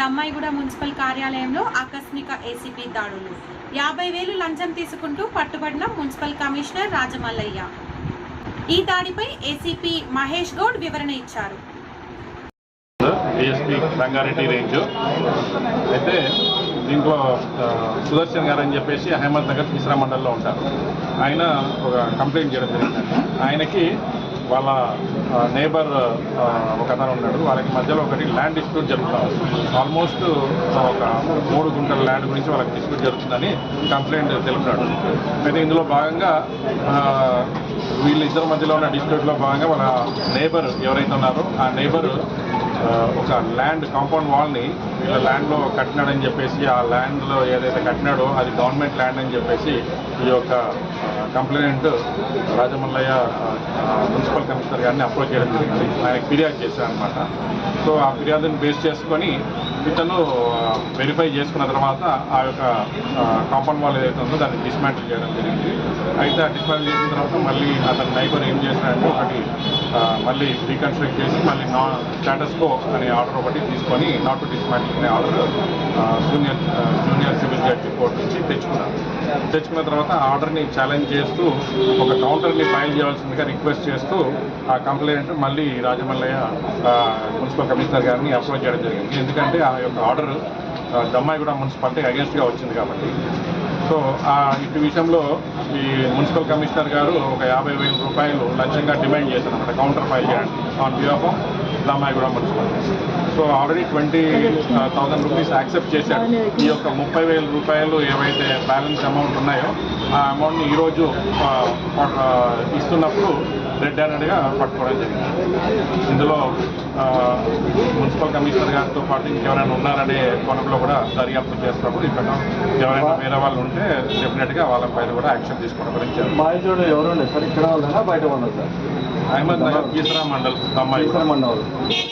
Dammaiguda municipal కార్యాలయంలో ఆకస్మిక ACP దాడులు. 50,000 లంచం తీసుకుంటూ పట్టుబడిన మున్సిపల్ కమిషనర్ రాజమల్లయ్య. ఈ దాడిపై ఏసీపీ మహేష్ గౌడ్ వివరణ ఇచ్చారు. ఏఎస్పీ రంగారెడ్డి రేంజ్ అయితే దీంట్లో సుదర్శన్ గారు అని చెప్పేసి అహ్మద్ నగర్ మిశ్రా మండల్లో ఉంటారు. ఆయన ఒక కంప్లైంట్ చేయడం జరిగిందండి. ఆయనకి వాళ్ళ నేబర్ ఒక అతను ఉన్నాడు. వాళ్ళకి మధ్యలో ఒకటి ల్యాండ్ డిస్ప్యూట్ జరుగుతుంది. ఆల్మోస్ట్ ఒక 3 గుంటల ల్యాండ్ గురించి వాళ్ళకి డిస్ప్యూట్ జరుగుతుందని కంప్లైంట్ తెలిపినాడు. అయితే ఇందులో భాగంగా వీళ్ళిద్దరి మధ్యలో ఉన్న డిస్ప్యూట్లో భాగంగా వాళ్ళ నేబర్ ఎవరైతే ఉన్నారో ఆ నేబర్ ఒక ల్యాండ్ కాంపౌండ్ వాల్ని వీళ్ళ ల్యాండ్లో కట్టినాడని చెప్పేసి, ఆ ల్యాండ్లో ఏదైతే కట్టినాడో అది గవర్నమెంట్ ల్యాండ్ అని చెప్పేసి ఈ యొక్క కంప్లైంట్ రాజమల్లయ్య మున్సిపల్ కమిషనర్ గారిని అప్రోచ్ చేయడం జరిగింది. ఆయనకు ఫిర్యాదు చేశారు అనమాట. సో ఆ ఫిర్యాదుని బేస్ చేసుకొని ఇతను వెరిఫై చేసుకున్న తర్వాత ఆ యొక్క కాంపౌండ్ వాల్ ఏదైతే ఉందో దాన్ని డిస్మాంటిల్ చేయడం జరిగింది. అయితే ఆ డిస్మాంటిల్ చేసిన తర్వాత మళ్ళీ అతని నైబర్ ఏం చేశాడంటే ఒకటి మళ్ళీ రీకన్స్ట్రక్ట్ చేసి మళ్ళీ స్టేటస్ కో అనే ఆర్డర్ ఒకటి తీసుకొని నాట్ టు డిస్మాంటిల్ అనే order junior civil judge court నుంచి తెచ్చుకున్న తర్వాత ఆ ఆర్డర్ని ఛాలెంజ్ చేస్తూ ఒక కౌంటర్ని ఫైల్ చేయాల్సిందిగా రిక్వెస్ట్ చేస్తూ ఆ కంప్లైంట్ మళ్ళీ రాజమల్లయ్య మున్సిపల్ కమిషనర్ గారిని అప్రోచ్ చేయడం జరిగింది. ఎందుకంటే ఆ యొక్క ఆర్డర్ దమ్మాయిగూడ మున్సిపాలిటీ అగేన్స్ట్గా వచ్చింది కాబట్టి. సో ఇటు విషయంలో ఈ మున్సిపల్ కమిషనర్ గారు ఒక 50,000 రూపాయలు లంచంగా డిమాండ్ చేశారన్నమాట కౌంటర్ ఫైల్ చేయండి on behalf of Dammaiguda municipality. So already 20,000 rupees accept చేశాడు. ఈ యొక్క 30,000 రూపాయలు ఏవైతే బ్యాలెన్స్ అమౌంట్ ఉన్నాయో ఆ అమౌంట్ని ఈరోజు ఇస్తున్నప్పుడు రెడ్ హ్యాండెడ్గా పట్టుకోవడం జరిగింది. ఇందులో మున్సిపల్ కమిషనర్ గారితో పాటు ఇంకెవరైనా ఉన్నారనే కోణంలో కూడా దర్యాప్తు చేస్తున్నప్పుడు ఇక్కడ ఎవరైనా వేరే వాళ్ళు ఉంటే డెఫినెట్గా వాళ్ళ పైన కూడా యాక్షన్ తీసుకోవడం గురించి. బాయ్జోడు ఎవరు సార్? ఇక్కడ వాళ్ళ బయట వాళ్ళు సార్? అహ్మద్ నగర్ కీసరా మండల్ దమ్మాయి మండల్.